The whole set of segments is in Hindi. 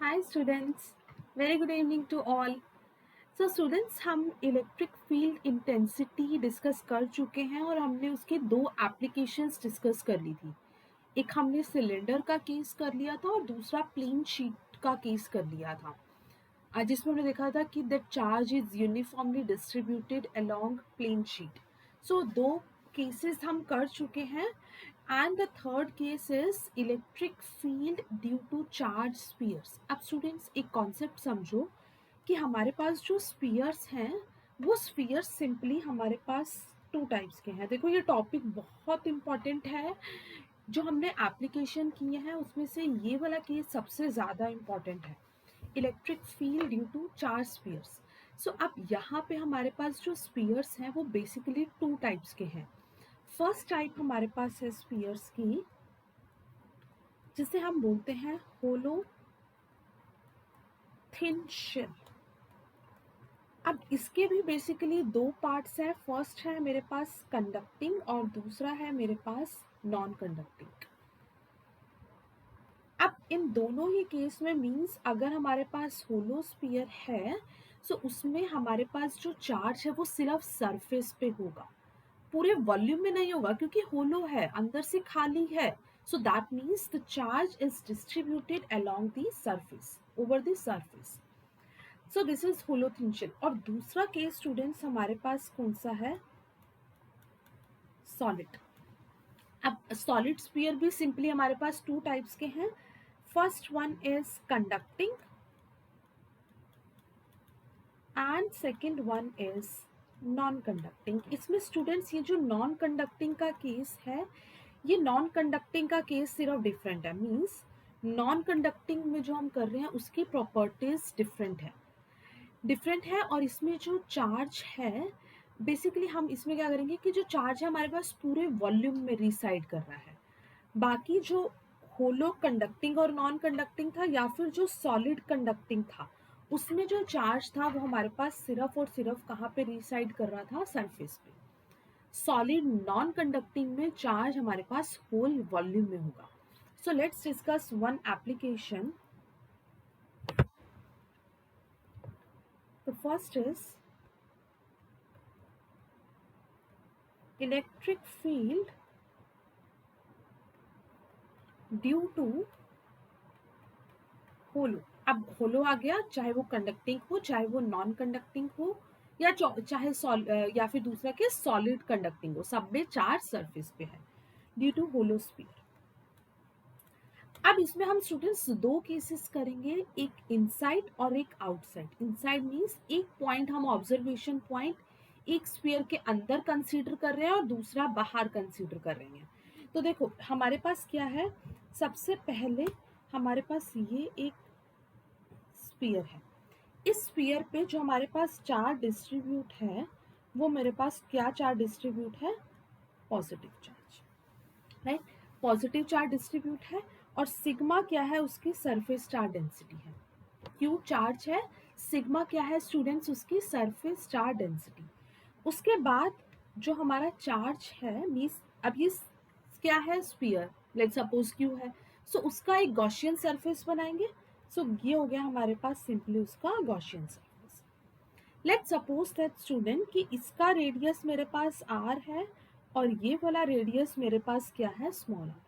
Hi students, very good evening to all. So students हम इलेक्ट्रिक फील्ड इंटेंसिटी डिस्कस कर चुके हैं और हमने उसके दो एप्लीकेशंस डिस्कस कर ली थी. एक हमने सिलेंडर का केस कर लिया था और दूसरा प्लेन शीट का केस कर लिया था. जिसमें हमने देखा था कि the charge is uniformly distributed along plane sheet. So दो केसेस हम कर चुके हैं and the third case is electric field due to charge spheres. अब स्टूडेंट्स एक कॉन्सेप्ट समझो कि हमारे पास जो स्फीयर्स हैं वो स्फीयर्स सिंपली हमारे पास टू टाइप्स के हैं. देखो ये टॉपिक बहुत इंपॉर्टेंट है. जो हमने एप्लीकेशन किए हैं उसमें से ये वाला केस सबसे ज़्यादा इंपॉर्टेंट है. Electric field due to charge spheres. So अब यहाँ पे हमारे पास जो स्फीयर्स हैं वो बेसिकली टू टाइप्स के हैं. फर्स्ट टाइप हमारे पास है स्फीयर्स की जिसे हम बोलते हैं होलो थिन शेल. अब इसके भी बेसिकली दो पार्ट्स हैं. फर्स्ट है मेरे पास कंडक्टिंग और दूसरा है मेरे पास नॉन कंडक्टिंग. अब इन दोनों ही केस में मीन्स अगर हमारे पास होलो स्फीयर है सो उसमें हमारे पास जो चार्ज है वो सिर्फ सरफेस पे होगा, पूरे वॉल्यूम में नहीं होगा क्योंकि होलो है, अंदर से खाली है. So that means the charge is distributed along the surface, over the surface. So this is hollow thin. और दूसरा केस स्टूडेंट्स हमारे पास कौन सा है? सॉलिड. अब सॉलिड स्फीयर भी सिंपली हमारे पास टू टाइप्स के हैं. First one is conducting and second one is non conducting. इसमें स्टूडेंट्स ये जो नॉन कंडक्टिंग का केस है ये नॉन कंडक्टिंग का केस सिर्फ डिफरेंट है. मीन्स नॉन कंडक्टिंग में जो हम कर रहे हैं उसकी प्रॉपर्टीज डिफरेंट है और इसमें जो चार्ज है बेसिकली हम इसमें क्या करेंगे कि जो चार्ज है हमारे पास पूरे वॉल्यूम में रिसाइड कर रहा है. बाकी जो होलो कंडक्टिंग और नॉन कंडक्टिंग था या फिर जो सॉलिड कंडक्टिंग था उसमें जो चार्ज था वो हमारे पास सिर्फ और सिर्फ कहाँ पे रिसाइड कर रहा था? सरफेस पे. सॉलिड नॉन कंडक्टिंग में चार्ज हमारे पास होल वॉल्यूम में होगा. So let's discuss one application. The first is electric field due to hollow. अब होलो आ गया, चाहे वो कंडक्टिंग हो चाहे वो नॉन कंडक्टिंग हो या चाहे या फिर दूसरा के सॉलिड कंडक्टिंग हो, सब में चार्ज सरफेस पे है ड्यू टू होलो स्फीयर. अब इसमें हम स्टूडेंट्स दो केसेस करेंगे, एक इनसाइड और एक आउटसाइड. इनसाइड मींस एक पॉइंट हम ऑब्जर्वेशन पॉइंट एक स्फीयर के अंदर कंसीडर कर रहे हैं और दूसरा बाहर कंसीडर कर रहे हैं. तो देखो हमारे पास क्या है, सबसे पहले हमारे पास ये एक स्फीयर है. इस स्फीयर पे जो हमारे पास चार्ज डिस्ट्रीब्यूट है वो मेरे पास क्या चार्ज डिस्ट्रीब्यूट है? Positive charge. Right, positive charge distribute है और सिग्मा क्या है? उसकी सरफेस चार्ज डेंसिटी है. क्यू चार्ज है, सिग्मा क्या है स्टूडेंट्स? उसकी सरफेस चार्ज डेंसिटी. उसके बाद जो हमारा चार्ज है मीन्स अब ये क्या है? स्फीयर. लेट सपोज क्यू है सो उसका एक गॉसियन सरफेस बनाएंगे. सो ये हो गया हमारे पास सिंपली उसका Gaussian surface. Let suppose that student कि इसका रेडियस मेरे पास आर है और ये वाला रेडियस मेरे पास क्या है? Small r.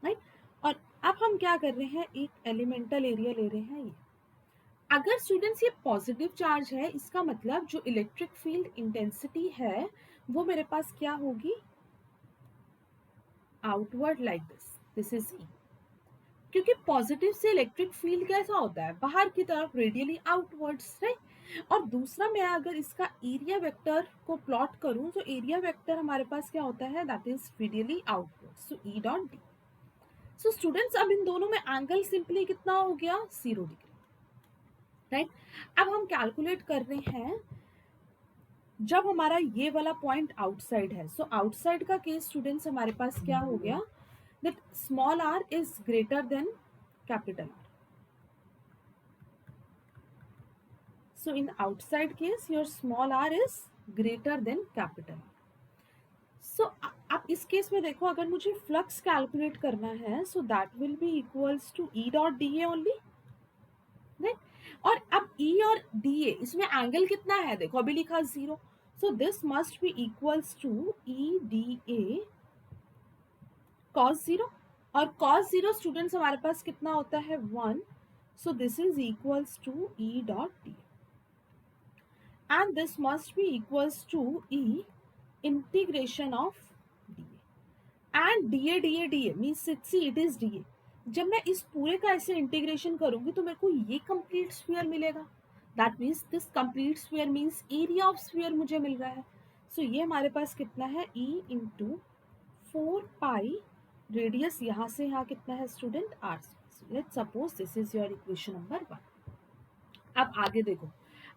राइट. और अब हम क्या कर रहे हैं? एक एलिमेंटल एरिया ले रहे हैं ये. अगर स्टूडेंट्स ये पॉजिटिव चार्ज है इसका मतलब जो इलेक्ट्रिक फील्ड इंटेंसिटी है वो मेरे पास क्या होगी? आउटवर्ड लाइक दिस इज ई. क्योंकि पॉजिटिव से इलेक्ट्रिक फील्ड कैसा होता है? बाहर की तरफ, रेडियली आउटवर्ड्स. राइट. और दूसरा मैं अगर इसका एरिया वेक्टर को प्लॉट करूं तो एरिया वेक्टर हमारे पास क्या होता है? That is radially outwards. So E dot D. So students अब इन दोनों में एंगल सिंपली कितना हो गया? 0 डिग्री. राइट. अब हम कैलकुलेट कर रहे हैं जब हमारा ये वाला पॉइंट आउटसाइड है. सो आउटसाइड का केस स्टूडेंट्स हमारे पास क्या हो गया? That small are is greater than capital r. So in outside case your small r is greater than capital R. So अब इस केस में देखो अगर मुझे फ्लक्स कैलकुलेट करना है so that will be equals to E dot dA only. Right. और अब ई और डी ए, इसमें एंगल कितना है देखो, अभी लिखा 0, so this must be equals to E D A cos 0, और cos 0 स्टूडेंट्स हमारे पास कितना होता है 1, so this is equals to E dot D, and this must be equals to E integration of D and D A means see it is D A. जब मैं इस पूरे का ऐसे इंटीग्रेशन करूंगी तो मेरे को ये कंप्लीट स्फीयर मिलेगा, that means this complete sphere means area of sphere मुझे मिल रहा है। सो ये हमारे पास कितना है E इंटू 4 पाई, रेडियस यहाँ से यहाँ कितना है student r। Let's suppose this is your equation number 1। अब आगे देखो,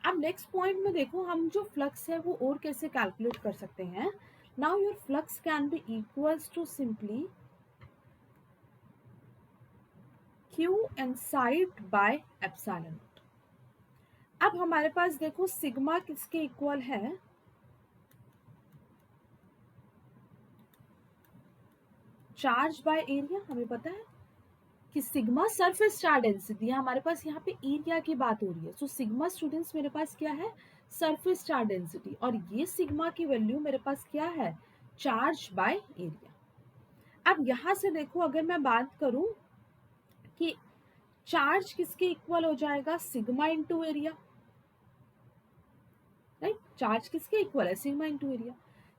अब नेक्स्ट पॉइंट में देखो हम जो फ्लक्स है वो और कैसे कैलकुलेट कर सकते हैं। Now your flux can be equals to simply Q inside by epsilon naught. अब हमारे पास देखो सिग्मा किसके इक्वल है, चार्ज बाय एरिया। हमें पता है कि सिग्मा सरफेस चार्ज डेंसिटी है, हमारे पास यहाँ पे एरिया की बात हो रही है। सो सिग्मा स्टूडेंट्स मेरे पास क्या है, सरफेस चार्ज डेंसिटी, और ये सिग्मा की वैल्यू मेरे पास क्या है, चार्ज बाय एरिया। अब यहाँ से देखो अगर मैं बात करूं कि चार्ज किसके इक्वल हो जाएगा, sigma into area, right. Charge किसके इक्वल है, sigma into area.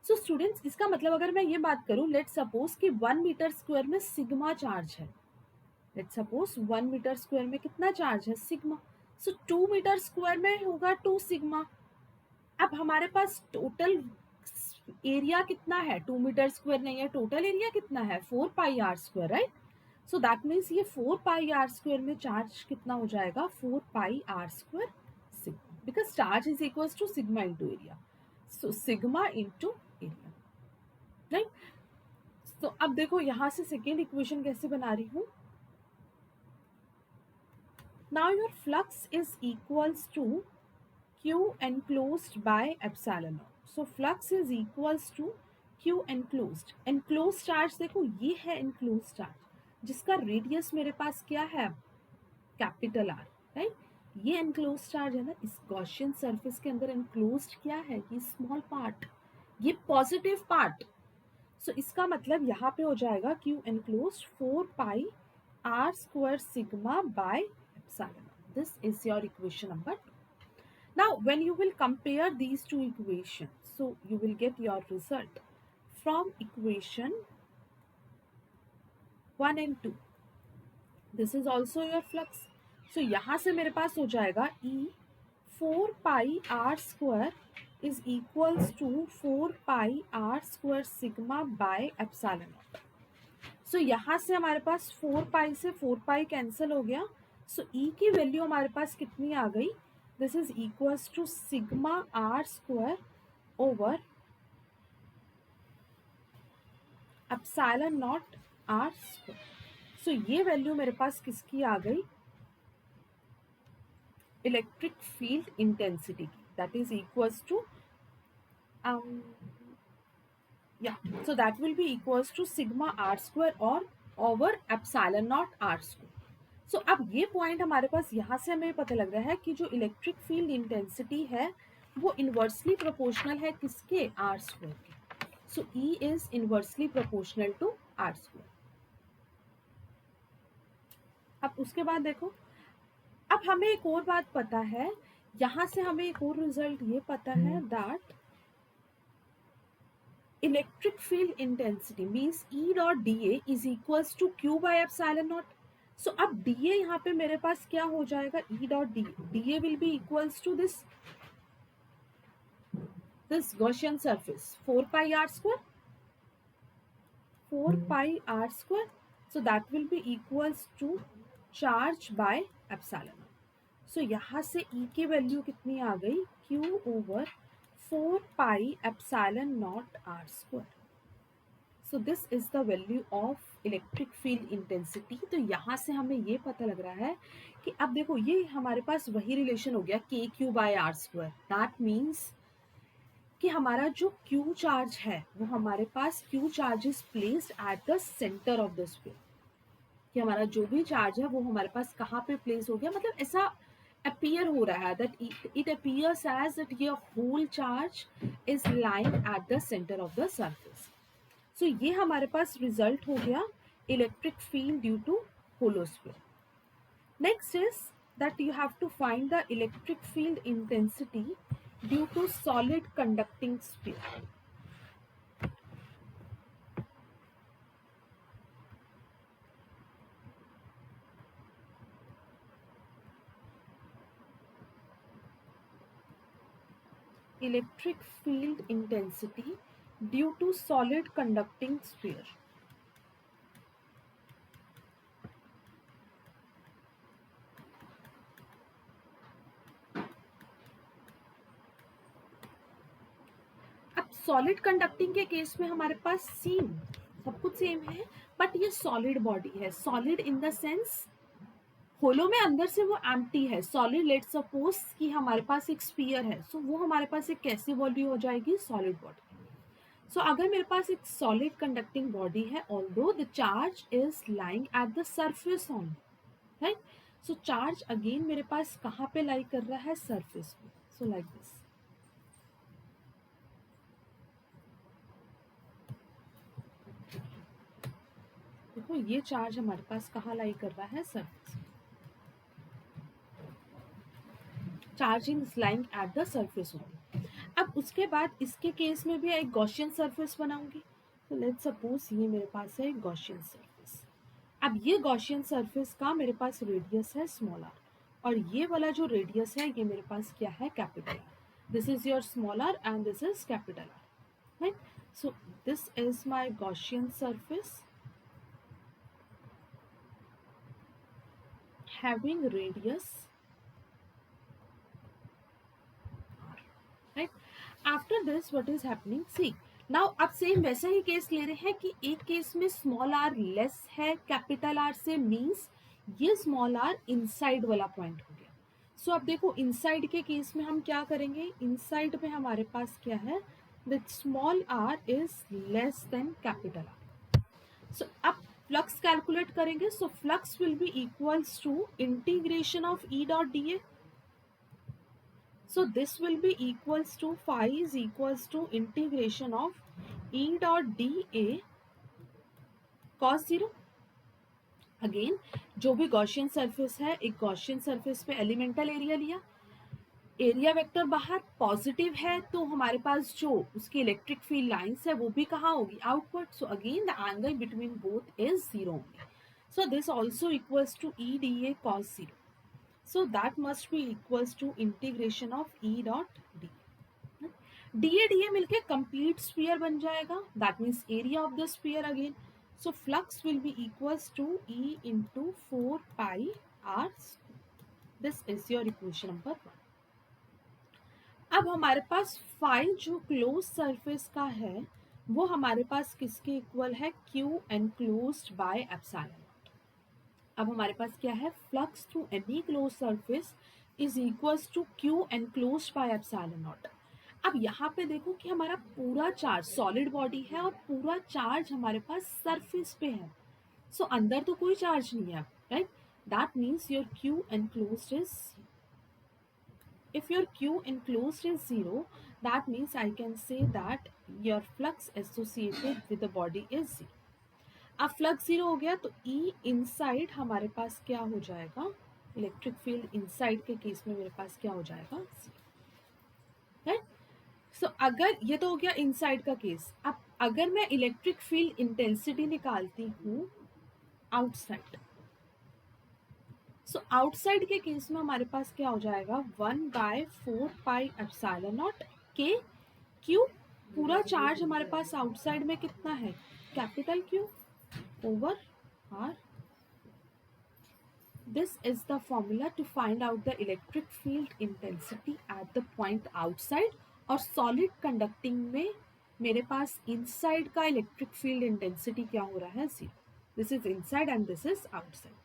So students इसका मतलब अगर मैं ये बात करूं, लेट सपोज कि 1 मीटर स्क्वायर में सिग्मा चार्ज है, लेट सपोज 1 मीटर स्क्वायर में कितना चार्ज है, सिग्मा। सो 2 मीटर स्क्वायर में होगा 2 सिग्मा। अब हमारे पास टोटल एरिया कितना है, 2 मीटर स्क्वायर नहीं है, टोटल एरिया कितना है 4 pi R square, right. So that means ये 4 पाई आर स्क्वायर में चार्ज कितना हो जाएगा, 4 pi R square sigma, because charge is equal to sigma into area. So sigma into area, right. तो अब देखो यहाँ से सेकेंड इक्वेशन कैसे बना रही हूँ। Now your flux is equals to Q enclosed by epsilon naught. So flux is equals to Q enclosed. Enclosed charge देखो ये है enclosed charge जिसका रेडियस मेरे पास क्या है, कैपिटल R, राइट। ये enclosed charge है ना, इस गॉसियन सरफेस के अंदर enclosed क्या है, ये स्मॉल पार्ट, ये पॉजिटिव पार्ट। सो इसका मतलब यहाँ पे हो जाएगा Q enclosed 4 pi R square sigma by epsilon. This is your equation number 2. Now when you will compare these two equations, so you will get your result from equation 1 and 2. This is also your flux. So यहाँ से मेरे पास हो जाएगा E 4 pi R square is equals to 4 pi R square sigma by epsilon naught. सो यहाँ से हमारे पास 4 पाई से 4 पाई कैंसिल हो गया। सो ई की वैल्यू हमारे पास कितनी आ गई, this is equals to sigma R square over epsilon naught R square. So ये वैल्यू मेरे पास किसकी आ गई, इलेक्ट्रिक फील्ड इंटेंसिटी की, that is equals to so that will be equals to sigma r square or over epsilon naught r square. So अब ये पॉइंट हमारे पास यहाँ से हमें पता लग रहा है कि जो इलेक्ट्रिक फील्ड इंटेंसिटी है वो इनवर्सली प्रोपोर्शनल है किसके, आर स्क्वायर के। So E is inversely proportional to r square. अब उसके बाद देखो, अब हमें एक और बात पता है, यहाँ से हमें एक और रिजल्ट ये पता है that electric field intensity means E dot D A is equals to Q by epsilon naught. So अब डी ए यहाँ पे मेरे पास क्या हो जाएगा, E dot D A will be equals to this Gaussian surface 4 pi R square, 4 pi R square. So that will be equals to charge by epsilon naught. So यहाँ से E की वैल्यू कितनी आ गई, Q over 4 pi epsilon naught R square. So this is the value of electric field intensity. तो यहाँ से हमें ये पता लग रहा है कि अब देखो ये हमारे पास वही रिलेशन हो गया के Q by are square. That means कि हमारा जो क्यू चार्ज है वो हमारे पास Q charge is placed at the centre of the sphere, कि हमारा जो भी चार्ज है वो हमारे पास कहाँ पे प्लेस हो गया, मतलब ऐसा appear हो रहा है, that it appears as that your whole charge is lying at the center of the surface. So ये हमारे पास result हो गया electric field due to holosphere. Next is that you have to find the electric field intensity due to solid conducting sphere. Electric field intensity due to solid conducting sphere. अब सॉलिड कंडक्टिंग के केस में हमारे पास सेम सब कुछ सेम है, बट ये सॉलिड बॉडी है. सॉलिड इन द सेंस होलो में अंदर से वो एम्प्टी है. सॉलिड, लेट सपोज कि हमारे पास एक स्फीयर है, सो वो हमारे पास एक कैसी बॉडी हो जाएगी, सॉलिड बॉडी. सो अगर मेरे पास एक सॉलिड कंडक्टिंग बॉडी है, although the charge is lying at the surface on, right. So charge again मेरे पास कहाँ पे लाई कर रहा है, सरफेस पे. So like this. देखो ये चार्ज हमारे पास कहाँ लाई कर रहा है, surface. Charging is lying at the surface only. अब उसके बाद इसके केस में भी एक गॉसियन सरफेस बनाऊंगी. तो लेट्स सपोज ये मेरे पास है एक गॉसियन सरफेस. अब ये गॉसियन सरफेस का मेरे पास रेडियस है स्मॉल आर, और ये वाला जो रेडियस है ये मेरे पास क्या है, capital r. This is your small r and this is capital r, right. So this is my Gaussian surface having radius r, right. After this what is happening, see now अब सेम वैसा ही केस ले रहे हैं कि एक केस में स्मॉल आर लेस है कैपिटल आर से, मीन्स ये स्मॉल आर इनसाइड वाला पॉइंट हो गया. सो अब देखो इनसाइड के केस में हम क्या करेंगे, इनसाइड में हमारे पास क्या है, that small are is less than capital are. So अब फ्लक्स कैलकुलेट करेंगे. So flux will be equals to integration of E dot D A. So this will be equals to phi is equals to integration of E dot dA cos 0. Again जो भी गॉसियन सरफेस है, एक गॉसियन सरफेस पे एलिमेंटल एरिया लिया, एरिया वेक्टर बाहर पॉजिटिव है, तो हमारे पास जो उसकी इलेक्ट्रिक फील्ड लाइंस है वो भी कहाँ होगी, outward. So again the angle between both is 0 only. So this also equals to E D A cos 0. So that must be equals to integration of E dot D. DA मिलके complete sphere बन जाएगा. That means area of the sphere again. So flux will be equals to E into 4 pi r square. This is your equation number 1. अब हमारे पास phi जो closed surface का है वो हमारे पास किसके इक्वल है, Q enclosed by epsilon. अब हमारे पास क्या है, flux through any close surface is equals to Q enclosed by epsilon naught. अब यहाँ पे देखो कि हमारा पूरा चार्ज सॉलिड बॉडी है और पूरा चार्ज हमारे पास सरफेस पे है. सो अंदर तो कोई चार्ज नहीं है, right. That means your Q enclosed is, if your Q enclosed is 0, that means I can say that your flux associated with the body is 0. अब फ्लक्स 0 हो गया तो E इनसाइड हमारे पास क्या हो जाएगा, इलेक्ट्रिक फील्ड इनसाइड के केस में मेरे पास क्या हो जाएगा, 0, राइट. सो अगर ये तो हो गया इनसाइड का केस. अब अगर मैं इलेक्ट्रिक फील्ड इंटेंसिटी निकालती हूँ आउटसाइड, सो आउटसाइड के केस में हमारे पास क्या हो जाएगा, 1/4 पाई एप्सिलॉन नॉट के क्यू. पूरा चार्ज हमारे पास आउटसाइड में कितना है, capital Q over R. This is the formula to find out the electric field intensity at the point outside. और solid conducting में मेरे पास inside का electric field intensity क्या हो रहा है, 0. This is inside and this is outside.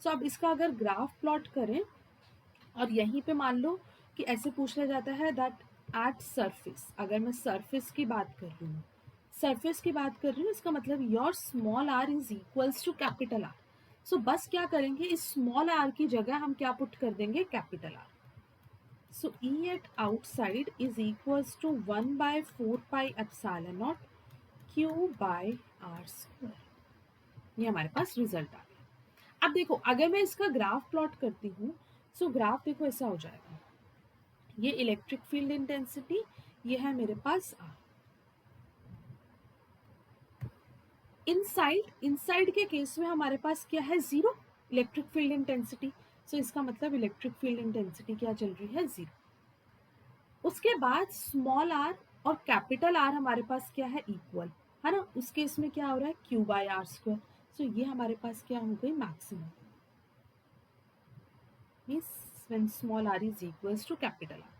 So अब इसका अगर ग्राफ प्लॉट करें और यहीं पे मान लो कि ऐसे पूछ लिया जाता है that at surface, अगर मैं surface की बात कर रही हूँ, सरफेस की बात कर रही हूँ, इसका मतलब your small are is equals to capital are. So बस क्या करेंगे, इस स्मॉल आर की जगह हम क्या पुट कर देंगे, capital are. So E at outside is equals to 1/4 pi epsilon naught Q by are square. ये हमारे पास रिजल्ट आ गया. अब देखो अगर मैं इसका ग्राफ प्लॉट करती हूँ, सो ग्राफ देखो ऐसा हो जाएगा, ये इलेक्ट्रिक फील्ड इंटेंसिटी, ये है मेरे पास आर. इनसाइड के केस में हमारे पास क्या है, जीरो इलेक्ट्रिक फील्ड इंटेंसिटी. सो इसका मतलब इलेक्ट्रिक फील्ड इंटेंसिटी क्या चल रही है, जीरो. उसके बाद स्मॉल आर और कैपिटल आर हमारे पास क्या है, इक्वल है ना. उस केस में क्या हो रहा है, Q by are square. So ये हमारे पास क्या हो गई, maximum, means when small are is equals to capital r.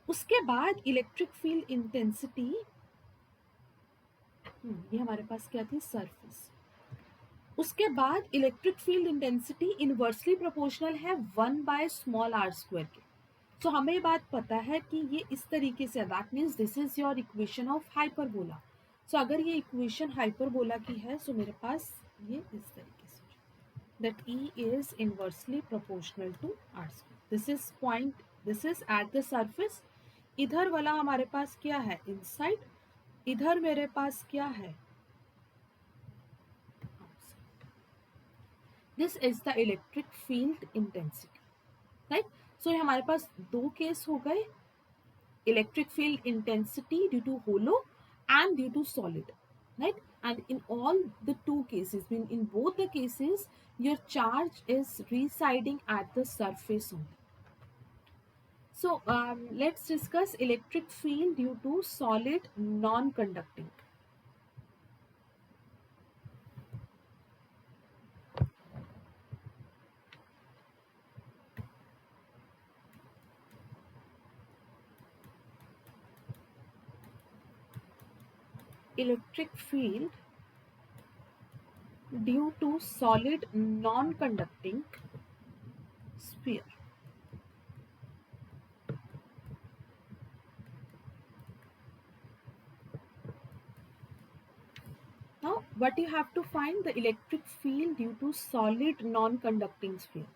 उसके बाद इलेक्ट्रिक फील्ड इंटेंसिटी, ये हमारे पास क्या थी, सरफेस. उसके बाद electric field intensity inversely proportional है 1/r² के. सो हमें ये बात पता है कि ये इस तरीके से, that means this is your equation of hyperbola. So अगर ये इक्वेशन हाइपरबोला की है, सो मेरे पास ये इस तरीके से, that E is inversely proportional to r². This is point, this is at the surface. इधर वाला हमारे पास क्या है, इनसाइड. इधर मेरे पास क्या है, this is the electric field intensity, right. So ये हमारे पास दो केस हो गए, electric field intensity due to hollow and due to solid, right. And in all the two cases, in both the cases, your charge is residing at the surface only. So let's discuss electric field due to solid non-conducting. Electric field due to solid non-conducting sphere. Now what you have to find, the electric field due to solid non-conducting sphere.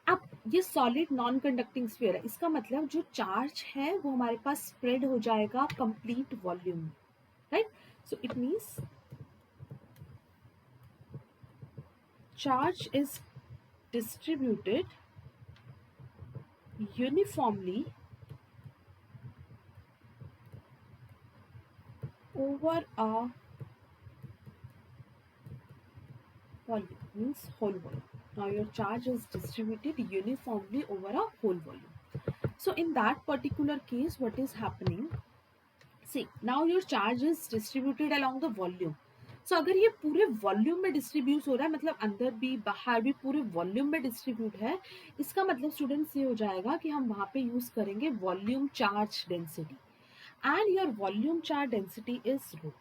अब ये सॉलिड नॉन कंडक्टिंग स्फीयर है, इसका मतलब जो चार्ज है वो हमारे पास स्प्रेड हो जाएगा कंप्लीट वॉल्यूम में, right. So it means charge is distributed uniformly over a volume, means whole volume. Now your charge is distributed uniformly over a whole volume. So in that particular case, what is happening? See, now your charge is distributed along the volume. So अगर ये पूरे वॉल्यूम में डिस्ट्रीब्यूट हो रहा है, मतलब अंदर भी बाहर भी पूरे वॉल्यूम में डिस्ट्रीब्यूट है, इसका मतलब स्टूडेंट्स ये हो जाएगा कि हम वहाँ पे यूज करेंगे volume charge density, and your volume charge density is rho.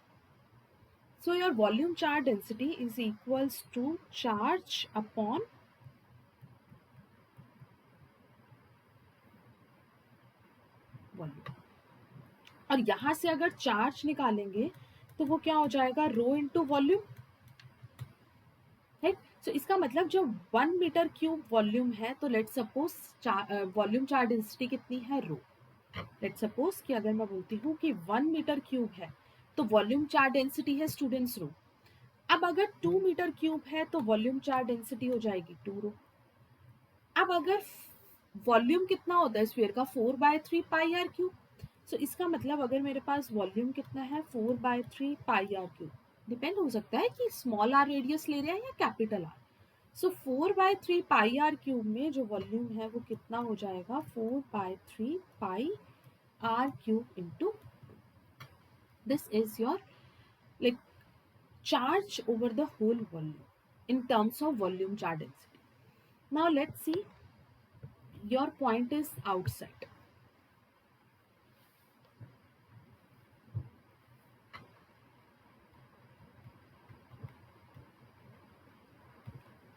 So your volume charge density is equals to charge upon volume. और यहां से अगर चार्ज निकालेंगे तो वो क्या हो जाएगा, रो इंटू वॉल्यूम, राइट. सो इसका मतलब जो 1 मीटर क्यूब वॉल्यूम है, तो let suppose volume charge density कितनी है, रो. लेट सपोज कि अगर मैं बोलती हूँ कि 1 मीटर क्यूब है, तो वॉल्यूम चार्ज डेंसिटी है स्टूडेंट्स रो. अब अगर 2 मीटर क्यूब है तो वॉल्यूम चार्ज डेंसिटी हो जाएगी 2 रो. अब अगर वॉल्यूम कितना होता है स्फीयर का, 4/3 πr³. सो इसका मतलब अगर मेरे पास वॉल्यूम कितना है, 4/3 πr³. डिपेंड हो सकता है कि स्मॉल आर रेडियस ले रहे हैं या कैपिटल आर. सो 4/3 πr³ में जो वॉल्यूम है वो कितना हो जाएगा, 4/3 πr³ into, this is your like charge over the whole volume in terms of volume charge density. Now let's see, your point is outside.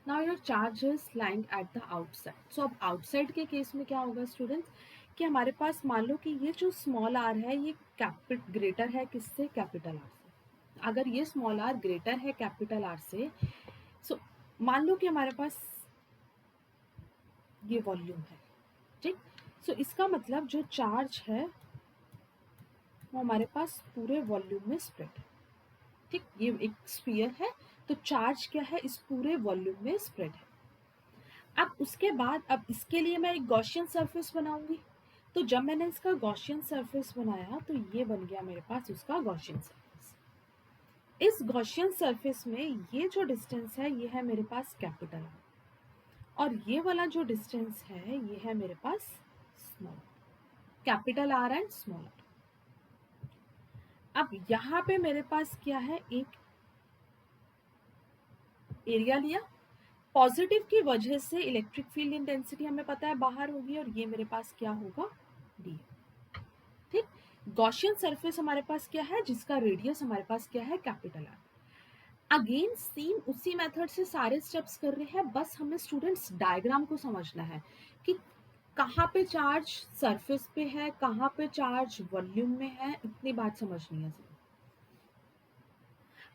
Now your charge is lying at the outside. So अब outside के केस में क्या होगा स्टूडेंट्स, कि हमारे पास मान लो कि ये जो स्मॉल आर है ये ग्रेटर है किससे, कैपिटल आर से. अगर ये स्मॉल आर ग्रेटर है कैपिटल आर से, सो मान लो कि हमारे पास ये वॉल्यूम है, ठीक। सो इसका मतलब जो चार्ज है वो हमारे पास पूरे वॉल्यूम में स्प्रेड है, ठीक। ये एक स्फीयर है, तो चार्ज क्या है, इस पूरे वॉल्यूम में स्प्रेड है। अब उसके बाद अब इसके लिए मैं एक गॉसियन सरफेस बनाऊंगी। तो जब मैंने इसका गॉसियन सरफेस बनाया तो ये बन गया मेरे पास उसका गॉसियन सरफेस। इस गॉसियन सरफेस में ये जो डिस्टेंस है ये है मेरे पास कैपिटल आर, और ये वाला जो डिस्टेंस है ये है मेरे पास small, capital R and small R. अब यहाँ पे मेरे पास क्या है, एक एरिया लिया, पॉजिटिव की वजह से इलेक्ट्रिक फील्ड इंटेंसिटी हमें पता है बाहर होगी, और ये मेरे पास क्या होगा, डी, ठीक। गॉसियन सरफेस हमारे पास क्या है, जिसका रेडियस हमारे पास क्या है, कैपिटल आर। अगेन सेम उसी मेथड से सारे स्टेप्स कर रहे हैं, बस हमें स्टूडेंट्स डायग्राम को समझना है कि कहाँ पे चार्ज सरफेस पे है, कहाँ पे चार्ज वॉल्यूम में है, इतनी बात समझनी है।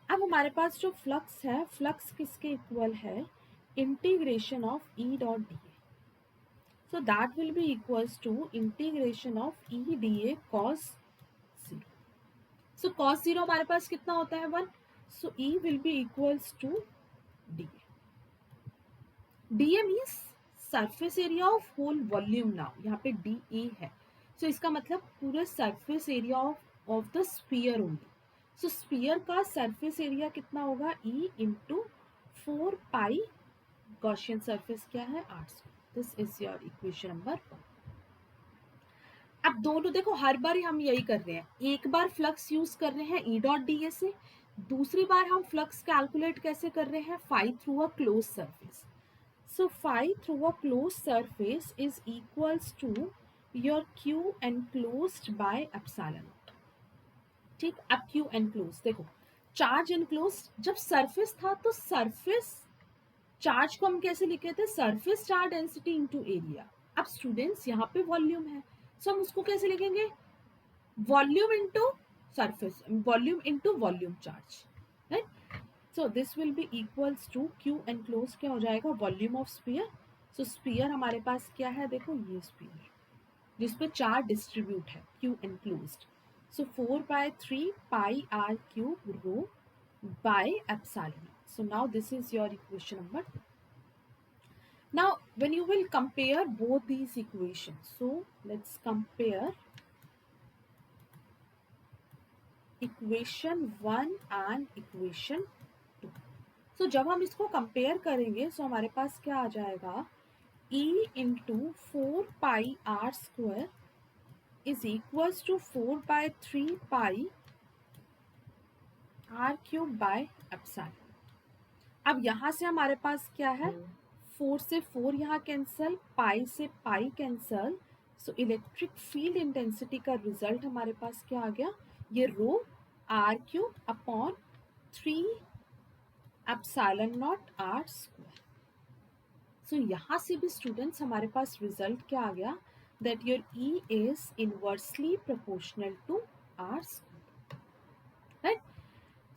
अब हमारे पास जो फ्लक्स है, फ्लक्स किसके इक्वल है, integration of E dot D A. So that will be equals to integration of E D A cos zero. So cos zero हमारे पास कितना होता है, 1। So E will be equals to D A. D A means surface area of whole volume. Now यहाँ पे डी ए है, सो इसका मतलब पूरे surface area of the sphere only. So sphere का सरफेस एरिया कितना होगा, E into 4 pi, Gaussian surface क्या है, r square. This is your equation number 1। अब दोनों देखो, हर बार हम यही कर रहे हैं, एक बार फ्लक्स यूज कर रहे हैं ई डॉट डी ए से, दूसरी बार हम फ्लक्स कैलकुलेट कैसे कर रहे हैं, phi through a close surface. So phi through a closed surface is equals to your Q enclosed by epsilon naught, ठीक। अब Q enclosed देखो, चार्ज enclosed जब सरफेस था तो सरफेस चार्ज को हम कैसे लिखे थे, surface charge density into area. अब स्टूडेंट्स यहाँ पे वॉल्यूम है, सो हम उसको कैसे लिखेंगे, volume into surface, volume into volume charge, right. So this will be equals to Q enclosed क्या हो जाएगा, volume of sphere. So sphere हमारे पास क्या है, देखो ये स्फीयर जिसपे चार्ज डिस्ट्रीब्यूट है, Q enclosed। So 4/3 pi are cube rho by epsilon. So now this is your equation number 2. Now when you will compare both these equations, so let's compare equation 1 and equation 2. सो जब हम इसको कंपेयर करेंगे सो हमारे पास क्या आ जाएगा, E into 4 pi r² is equals to 4/3 pi r cube by epsilon. अब यहाँ से हमारे पास क्या है, 4 से 4 यहाँ कैंसल, पाई से पाई कैंसल। सो इलेक्ट्रिक फील्ड इंटेंसिटी का रिजल्ट हमारे पास क्या आ गया, ये रो r³ upon 3 epsilon not r²। सो यहाँ से भी स्टूडेंट्स हमारे पास रिजल्ट क्या आ गया, that your E is inversely proportional to R², right.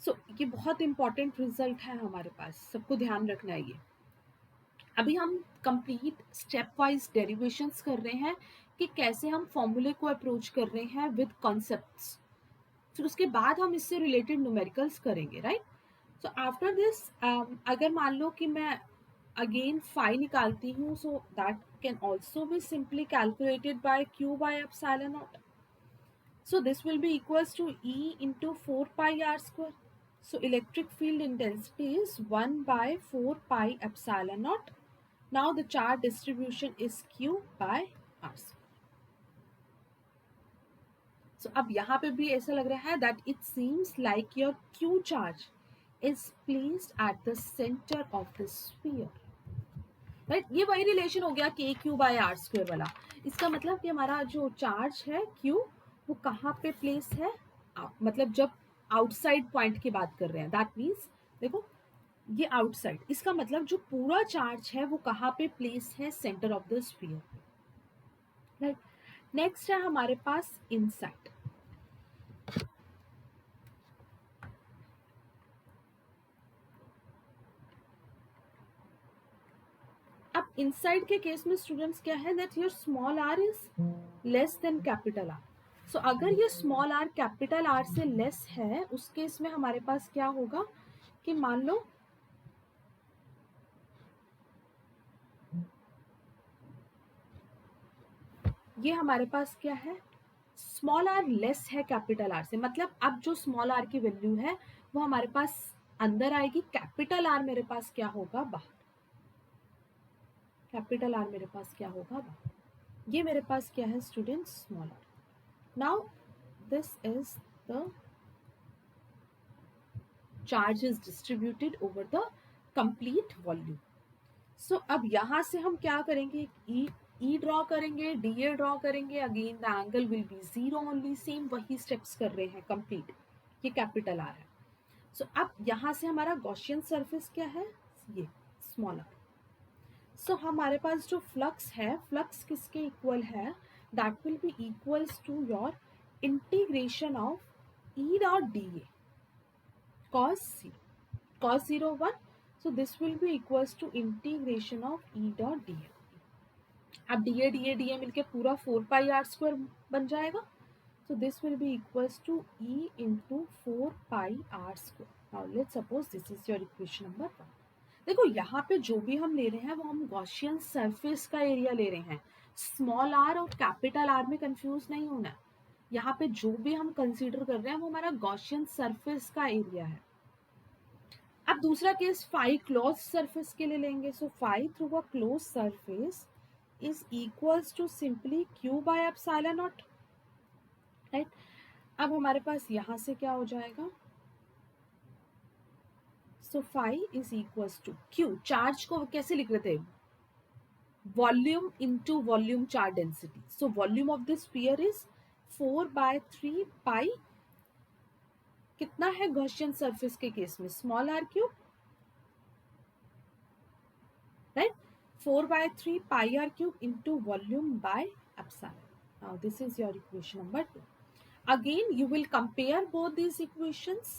So ये बहुत इंपॉर्टेंट रिजल्ट है हमारे पास, सबको ध्यान रखना है ये। अभी हम कंप्लीट स्टेप वाइज डेरिवेशंस कर रहे हैं कि कैसे हम फॉर्मूले को अप्रोच कर रहे हैं विद कॉन्सेप्ट्स, फिर उसके बाद हम इससे रिलेटेड न्यूमेरिकल्स करेंगे, राइट। सो आफ्टर दिस अगर मान लो कि मैं again phi निकालती हूँ, so that can also be simply calculated by Q by epsilon naught. So this will be equals to E into 4 pi r². So electric field intensity is 1 by 4 pi epsilon naught. Now the charge distribution is Q by r². So अब यहाँ पे भी ऐसा लग रहा है that it seems like your Q charge is placed at the center of the sphere. Right, ये वही रिलेशन हो गया के क्यू बाय r² वाला। इसका मतलब कि हमारा जो चार्ज है Q वो कहाँ पे प्लेस है, मतलब जब आउटसाइड पॉइंट की बात कर रहे हैं, दैट मीन्स देखो ये आउटसाइड, इसका मतलब जो पूरा चार्ज है वो कहाँ पे प्लेस है, centre of the sphere, right. Next है हमारे पास इनसाइड। इनसाइड के केस में स्टूडेंट्स क्या है, that your small are is less than capital are. So अगर ये स्मॉल आर कैपिटल आर से लेस है, उस केस में हमारे पास क्या होगा कि मान लो ये हमारे पास क्या है, स्मॉल आर लेस है कैपिटल आर से, मतलब अब जो स्मॉल आर की वैल्यू है वो हमारे पास अंदर आएगी, कैपिटल आर मेरे पास क्या होगा, बाहर. कैपिटल आर मेरे पास क्या होगा, बाहर. ये मेरे पास क्या है students, small R. Now this is the charge is distributed over the complete volume. So अब यहां से हम क्या करेंगे, ई ड्रॉ करेंगे, डी ए ड्रॉ करेंगे. Again the angle will be zero only, same वही स्टेप्स कर रहे हैं कंप्लीट. ये कैपिटल आर है. सो अब यहां से हमारा गॉसियन सरफेस क्या है, ये स्मॉल आर. सो हमारे पास जो फ्लक्स है, फ्लक्स किसके इक्वल है, that will be equals to your integration of E dot D A cos 0 1. So this will be equals to integration of E dot dA. अब dA मिलके पूरा 4 pi r square बन जाएगा. So this will be equals to E into 4 pi r square. Now let's suppose this is your equation number 1. देखो यहाँ पे जो भी हम ले रहे हैं वो हम गॉसियन सरफेस का एरिया ले रहे हैं. स्मॉल आर और कैपिटल आर में कंफ्यूज नहीं होना. यहाँ पे जो भी हम कंसीडर कर रहे हैं वो हमारा गॉसियन सरफेस का एरिया है. अब दूसरा केस फाई क्लोज सरफेस के लिए लेंगे. So phi through a close surface is equals to simply Q by epsilon naught, right. अब हमारे पास यहां से क्या हो जाएगा, so phi is equals to Q. Charge को कैसे लिख रहे थे, volume into volume charge density. So volume of this sphere is 4/3 pi, कितना है गॉसियन सरफेस के केस में, small r cube, right, 4/3 pi r cube into volume by epsilon. Now this is your equation number 2. Again you will compare both these equations,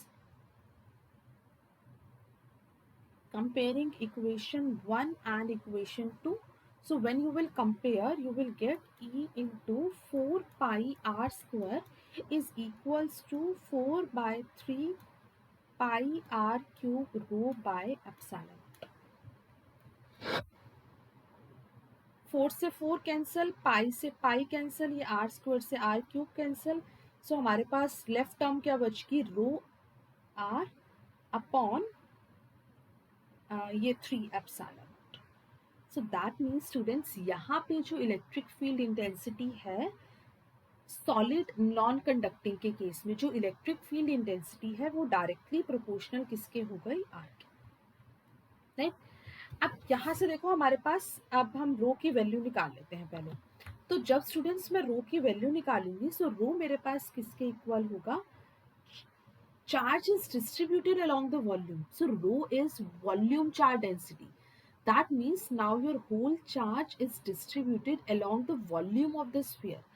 comparing equation 1 and equation 2. So when you will compare, you will get E into 4 pi r square is equals to 4/3 pi r cube rho by epsilon. 4 से 4 कैंसिल, पाई से पाई कैंसिल, ये आर स्क्वायर से आर क्यूब कैंसिल. सो हमारे पास लेफ्ट टर्म क्या बच गई, रो आर अपॉन ये 3 epsilon. So that means students यहाँ पे जो इलेक्ट्रिक फील्ड इंटेंसिटी है सॉलिड नॉन कंडक्टिंग के केस में, जो इलेक्ट्रिक फील्ड इंटेंसिटी है वो डायरेक्टली प्रोपोर्शनल किसके हो गई, आर के, राइट. अब यहाँ से देखो हमारे पास, अब हम रो की वैल्यू निकाल लेते हैं पहले. तो जब स्टूडेंट्स मैं रो की वैल्यू निकालूंगी, सो रो मेरे पास किसके इक्वल होगा, charge is distributed along the volume. So rho is volume charge density. That means now your whole charge is distributed along the volume of the sphere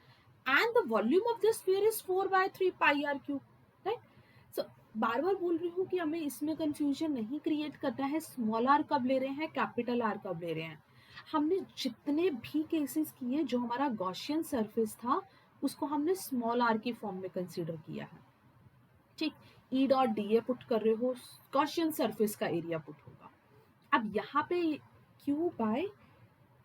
and the volume of the sphere is 4/3 pi r cube, right. So बार बार बोल रही हूँ कि हमें इसमें कंफ्यूजन नहीं क्रिएट करना है, स्मॉल आर कब ले रहे हैं, कैपिटल आर कब ले रहे हैं. हमने जितने भी केसेस किए, जो हमारा गॉसियन सरफेस था उसको हमने स्मॉल आर की फॉर्म में कंसीडर किया है, ठीक. E dot D A put कर रहे हो, गॉसियन सरफेस का एरिया पुट होगा. अब यहाँ पे क्यू बाय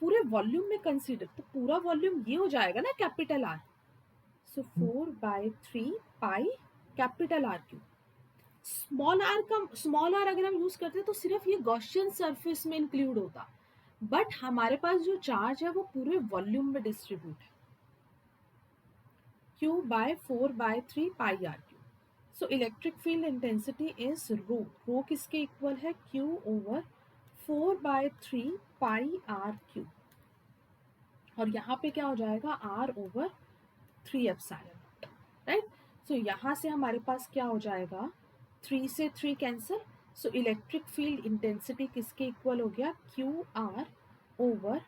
पूरे वॉल्यूम में कंसीडर, तो पूरा वॉल्यूम ये हो जाएगा ना capital are. So 4/3 pi capital r cube. Small r अगर हम यूज करते तो सिर्फ ये गॉसियन सरफेस में इंक्लूड होता, बट हमारे पास जो चार्ज है वो पूरे वॉल्यूम में डिस्ट्रीब्यूट है, Q by 4/3 pi are cube. So electric field intensity is rho किसके इक्वल है, Q over 4/3 pi are cube. और यहाँ पे क्या हो जाएगा, R over 3 epsilon, right. So यहाँ से हमारे पास क्या हो जाएगा, 3 से 3 cancel. So electric field intensity किसके इक्वल हो गया, q r over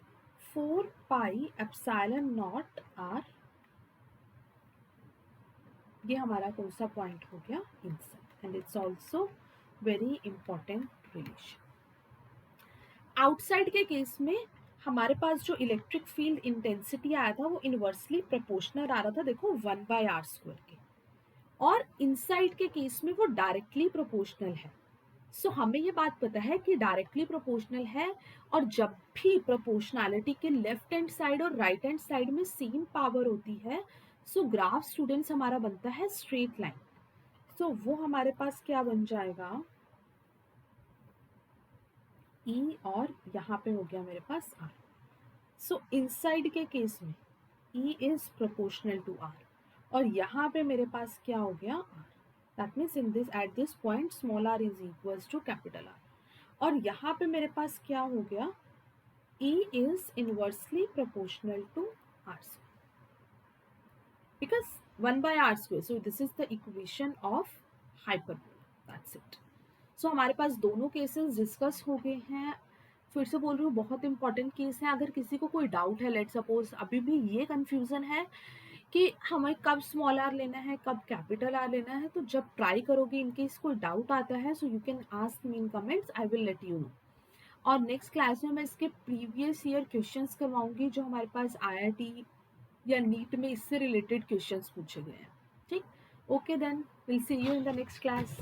4 pi epsilon naught r. ये हमारा कौन सा पॉइंट हो गया, inside. And it's also very important relation. Outside के केस में हमारे पास जो इलेक्ट्रिक फील्ड इंटेंसिटी आया था वो इनवर्सली प्रोपोर्शनल आ रहा था, देखो 1/r² के, और इनसाइड के केस में वो डायरेक्टली प्रोपोर्शनल है। सो हमें ये बात पता है कि डायरेक्टली प्रोपोर्शनल है, और जब भी प्रोपोर्शनैलिटी के लेफ्ट हैंड साइड और राइट हैंड साइड में सेम पावर होती है, सो ग्राफ स्टूडेंट्स हमारा बनता है स्ट्रेट लाइन। सो वो हमारे पास क्या बन जाएगा, ई, और यहाँ पे हो गया मेरे पास आर। सो इनसाइड के केस में E is proportional to r, और यहाँ पे मेरे पास क्या हो गया r. That means in this at this point small are is equals to capital R, और यहाँ पे मेरे पास क्या हो गया, E is inversely proportional to r square, because 1/r², so this is the equation of hyperbola, that's it। सो हमारे पास दोनों केसेस डिस्कस हो गए हैं। फिर से बोल रही हूँ, बहुत इंपॉर्टेंट केस है। अगर किसी को कोई डाउट है, लेट सपोज अभी भी ये कंफ्यूजन है कि हमें कब स्मॉल आर लेना है, कब कैपिटल आर लेना है, तो जब ट्राई करोगे, इन केस कोई डाउट आता है, so you can ask me in comments, I will let you know. और नेक्स्ट क्लास में मैं इसके प्रीवियस ईयर क्वेश्चंस करवाऊंगी, जो हमारे पास IIT या नीट में इससे रिलेटेड क्वेश्चंस पूछे गए हैं। ठीक, okay then, will see you in the next class.